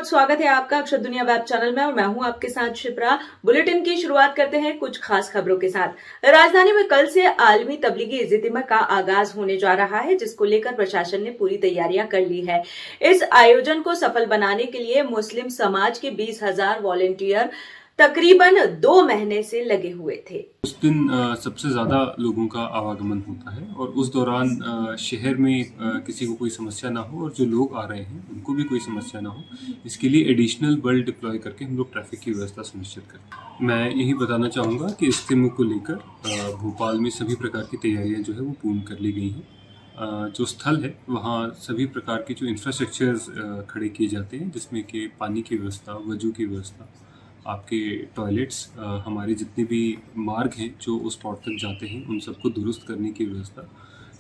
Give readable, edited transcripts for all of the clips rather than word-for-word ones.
बहुत स्वागत है आपका अक्षर दुनिया वेब चैनल में और मैं हूं आपके साथ शिप्रा। बुलेटिन की शुरुआत करते हैं कुछ खास खबरों के साथ। राजधानी में कल से आलमी तबलीगी इज्तिमा का आगाज होने जा रहा है, जिसको लेकर प्रशासन ने पूरी तैयारियां कर ली है। इस आयोजन को सफल बनाने के लिए मुस्लिम समाज के 20,000 वॉलंटियर तकरीबन 2 महीने से लगे हुए थे। उस दिन सबसे ज़्यादा लोगों का आवागमन होता है और उस दौरान शहर में किसी को कोई समस्या ना हो और जो लोग आ रहे हैं उनको भी कोई समस्या ना हो, इसके लिए एडिशनल बल डिप्लॉय करके हम लोग ट्रैफिक की व्यवस्था सुनिश्चित करें। मैं यही बताना चाहूँगा कि इज्तिमा को लेकर भोपाल में सभी प्रकार की तैयारियाँ जो है वो पूर्ण कर ली गई हैं। जो स्थल है वहाँ सभी प्रकार के जो इंफ्रास्ट्रक्चर्स खड़े किए जाते हैं, जिसमें कि पानी की व्यवस्था, वजू की व्यवस्था, आपके टॉयलेट्स, हमारे जितने भी मार्ग हैं जो उस स्पॉट तक जाते हैं उन सबको दुरुस्त करने की व्यवस्था,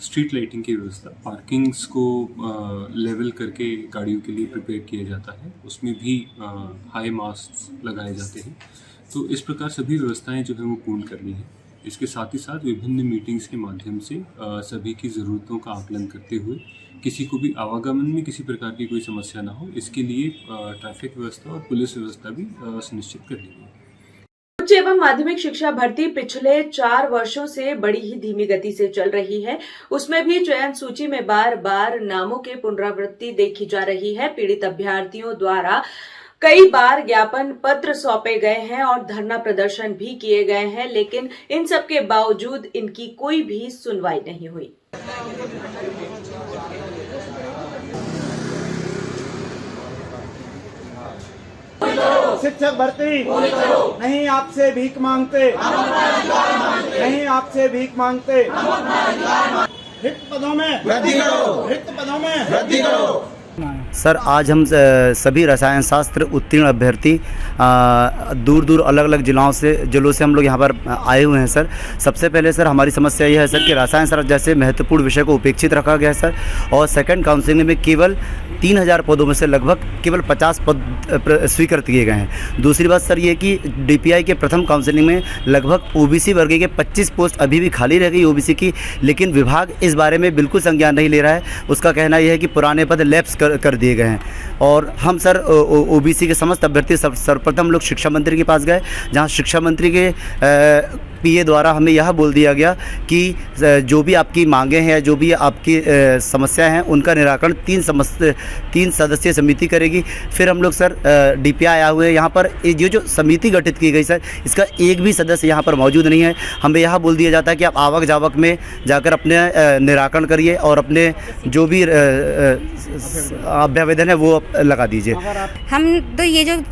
स्ट्रीट लाइटिंग की व्यवस्था, पार्किंग्स को लेवल करके गाड़ियों के लिए प्रिपेयर किया जाता है, उसमें भी हाई मास्क लगाए जाते हैं। तो इस प्रकार सभी व्यवस्थाएं जो है वो पूर्ण करनी है। इसके साथ ही साथ विभिन्न मीटिंग्स के माध्यम से सभी की ज़रूरतों का आकलन करते हुए किसी को भी आवागमन में किसी प्रकार की कोई समस्या ना हो, इसके लिए ट्रैफिक व्यवस्था और पुलिस व्यवस्था भी सुनिश्चित कर ली गई। उच्च एवं माध्यमिक शिक्षा भर्ती पिछले 4 वर्षों से बड़ी ही धीमी गति से चल रही है। उसमें भी चयन सूची में बार बार नामों के पुनरावृत्ति देखी जा रही है। पीड़ित अभ्यर्थियों द्वारा कई बार ज्ञापन पत्र सौंपे गए हैं और धरना प्रदर्शन भी किए गए हैं, लेकिन इन सब के बावजूद इनकी कोई भी सुनवाई नहीं हुई। शिक्षक भर्ती नहीं आपसे भीख मांगते, नहीं आपसे भीख मांगते। रिक्त पदों में वृद्धि करो, रिक्त पदों में वृद्धि करो। सर, आज हम सभी रसायन शास्त्र उत्तीर्ण अभ्यर्थी दूर दूर अलग अलग जिलों से हम लोग यहाँ पर आए हुए हैं। सर, सबसे पहले सर हमारी समस्या यह है सर कि रसायन शास्त्र जैसे महत्वपूर्ण विषय को उपेक्षित रखा गया है सर, और सेकंड काउंसिलिंग में केवल 3,000 पदों में से लगभग केवल 50 पद स्वीकृत किए गए हैं। दूसरी बात सर ये कि DPI के प्रथम काउंसिलिंग में लगभग OBC वर्ग के 25 पोस्ट अभी भी खाली रह गई OBC की, लेकिन विभाग इस बारे में बिल्कुल संज्ञान नहीं ले रहा है। उसका कहना यह है कि पुराने पद लैप्स कर दिए गए हैं। और हम सर OBC के समस्त अभ्यर्थी सर्वप्रथम लोग शिक्षा मंत्री के पास गए, जहां शिक्षा मंत्री के PA द्वारा हमें यह बोल दिया गया कि जो भी आपकी मांगे हैं, जो भी आपकी समस्या हैं, उनका निराकरण 3 सदस्यीय समिति करेगी। फिर हम लोग सर DPI आया हुए यहाँ पर, ये जो समिति गठित की गई सर, इसका एक भी सदस्य यहाँ पर मौजूद नहीं है। हमें यह बोल दिया जाता है कि आप आवक जावक में जाकर अपने निराकरण करिए और अपने जो भी अभ्यावेदन है वो लगा दीजिए। हम तो ये जो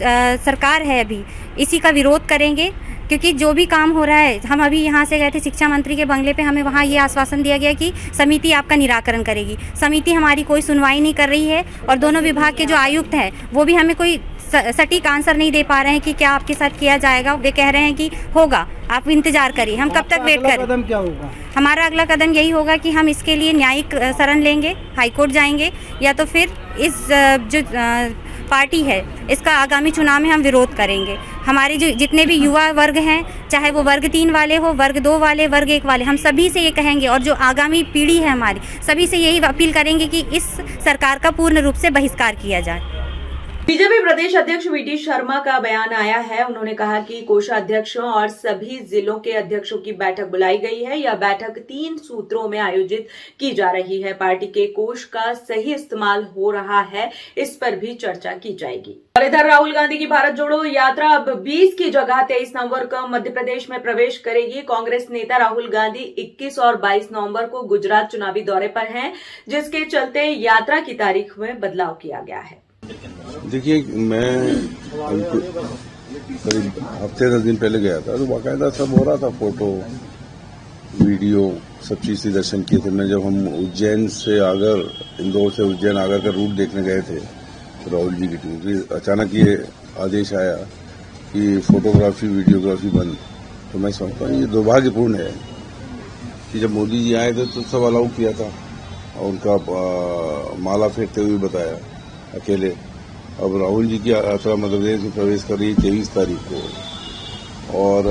सरकार है अभी इसी का विरोध करेंगे, क्योंकि जो भी काम हो रहा है, हम अभी यहाँ से गए थे शिक्षा मंत्री के बंगले पे, हमें वहाँ ये आश्वासन दिया गया कि समिति आपका निराकरण करेगी। समिति हमारी कोई सुनवाई नहीं कर रही है और दोनों विभाग के जो आयुक्त हैं वो भी हमें कोई सटीक आंसर नहीं दे पा रहे हैं कि क्या आपके साथ किया जाएगा। वे कह रहे हैं कि होगा, आप इंतजार करिए। हम कब तक वेट करें? कदम क्या होगा? हमारा अगला कदम यही होगा कि हम इसके लिए न्यायिक शरण लेंगे, हाईकोर्ट जाएंगे, या तो फिर इस जो पार्टी है इसका आगामी चुनाव में हम विरोध करेंगे। हमारे जो जितने भी युवा वर्ग हैं, चाहे वो वर्ग 3 वाले हो, वर्ग 2 वाले, वर्ग 1 वाले, हम सभी से ये कहेंगे और जो आगामी पीढ़ी है हमारी, सभी से यही अपील करेंगे कि इस सरकार का पूर्ण रूप से बहिष्कार किया जाए। बीजेपी प्रदेश अध्यक्ष VT शर्मा का बयान आया है। उन्होंने कहा कि कोषाध्यक्षों और सभी जिलों के अध्यक्षों की बैठक बुलाई गई है। यह बैठक 3 सूत्रों में आयोजित की जा रही है। पार्टी के कोष का सही इस्तेमाल हो रहा है, इस पर भी चर्चा की जाएगी। और इधर राहुल गांधी की भारत जोड़ो यात्रा अब 20 की जगह 23 नवंबर को मध्य प्रदेश में प्रवेश करेगी। कांग्रेस नेता राहुल गांधी 21 और 22 नवंबर को गुजरात चुनावी दौरे पर हैं, जिसके चलते यात्रा की तारीख में बदलाव किया गया है। देखिए, मैं करीब हफ्ते 10 दिन पहले गया था, तो बाकायदा सब हो रहा था, फोटो वीडियो सब चीज से दर्शन किए थे। मैं जब हम उज्जैन से आगर, इंदौर से उज्जैन आगर का रूट देखने गए थे तो राहुल जी की टीम की अचानक ये आदेश आया कि फोटोग्राफी वीडियोग्राफी बंद। तो मैं समझता हूँ ये दुर्भाग्यपूर्ण है कि जब मोदी जी आए थे तो सब अलाउ किया था और उनका माला फेंकते हुए बताया अकेले। अब राहुल जी की यात्रा मध्य प्रदेश में प्रवेश कर रही है 23 तारीख को, और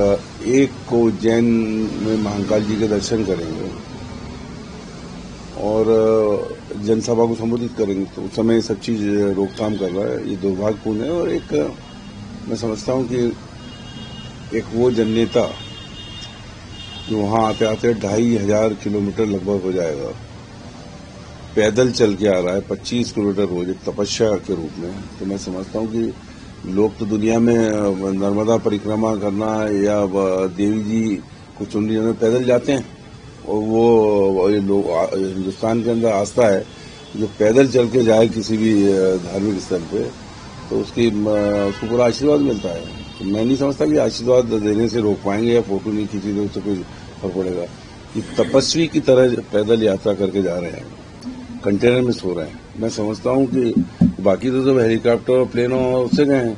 1 को उज्जैन में महाकाल जी के दर्शन करेंगे और जनसभा को संबोधित करेंगे, तो उस समय सब चीज रोकथाम कर रहा है। ये दुर्भाग्यपूर्ण है। और एक मैं समझता हूं कि एक वो जननेता जो वहां आते आते 2500 किलोमीटर लगभग हो जाएगा, पैदल चल के आ रहा है 25 किलोमीटर रोज, एक तपस्या के रूप में। तो मैं समझता हूं कि लोग तो दुनिया में नर्मदा परिक्रमा करना या देवी जी को चुनरी में पैदल जाते हैं, और वो ये लोग हिंदुस्तान के अंदर आस्था है जो पैदल चल के जाए किसी भी धार्मिक स्थल पे, तो उसको पूरा आशीर्वाद मिलता है। तो मैं नहीं समझता कि आशीर्वाद देने से रोक पाएंगे या फोटो नहीं खींची तो उससे कोई फर्क पड़ेगा। कि तपस्वी की तरह पैदल यात्रा करके जा रहे हैं, कंटेनर में सो रहे हैं। मैं समझता हूं कि बाकी तो सब हेलीकॉप्टर और प्लेनों उससे गए हैं,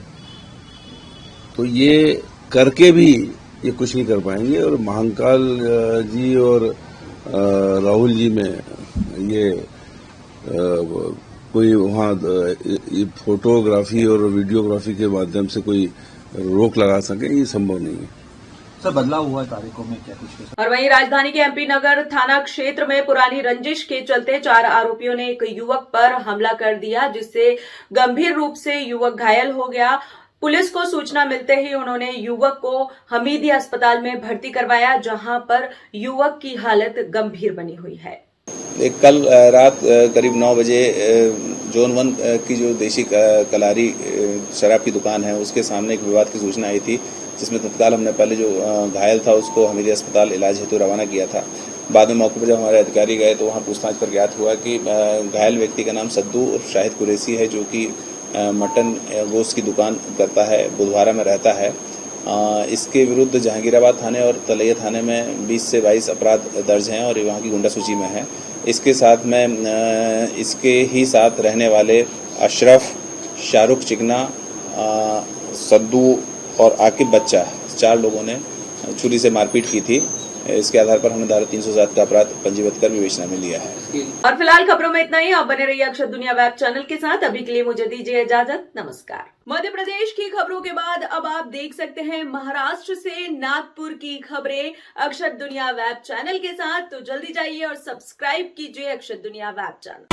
तो ये करके भी ये कुछ नहीं कर पाएंगे। और महाकाल जी और राहुल जी में ये कोई वहाँ फोटोग्राफी और वीडियोग्राफी के माध्यम से कोई रोक लगा सके, ये संभव नहीं है। सर, बदलाव हुआ है तारीखों में क्या कुछ? और वहीं राजधानी के एमपी नगर थाना क्षेत्र में पुरानी रंजिश के चलते 4 आरोपियों ने एक युवक पर हमला कर दिया, जिससे गंभीर रूप से युवक घायल हो गया। पुलिस को सूचना मिलते ही उन्होंने युवक को हमीदी अस्पताल में भर्ती करवाया, जहां पर युवक की हालत गंभीर बनी हुई है। कल रात करीब 9 बजे जोन 1 की जो देशी कलारी शराब की दुकान है, उसके सामने एक विवाद की सूचना आई थी, जिसमें तत्काल हमने पहले जो घायल था उसको हमीदी अस्पताल इलाज हेतु रवाना किया था। बाद में मौके पर जब हमारे अधिकारी गए तो वहाँ पूछताछ पर ज्ञात हुआ कि घायल व्यक्ति का नाम सद्दू और शाहिद कुरैशी है, जो कि मटन गोश्त की दुकान करता है, बुधवारा में रहता है। इसके विरुद्ध जहांगीराबाद थाने और तलैया थाने में 20 से 22 अपराध दर्ज हैं और वहाँ की गुंडा सूची में है। इसके साथ में इसके ही साथ रहने वाले अशरफ, शाहरुख चिकना, सद्दू और आकिब बच्चा, 4 लोगों ने छुरी से मारपीट की थी। इसके आधार पर हमने धारा 307 का अपराध पंजीबद्ध कर विवेचना में लिया है। और फिलहाल खबरों में इतना ही। आप बने रहिए अक्षर दुनिया वेब चैनल के साथ। अभी के लिए मुझे दीजिए इजाजत। नमस्कार। मध्य प्रदेश की खबरों के बाद अब आप देख सकते हैं महाराष्ट्र से नागपुर की खबरें अक्षर दुनिया वेब चैनल के साथ। तो जल्दी जाइए और सब्सक्राइब कीजिए अक्षर दुनिया वेब चैनल।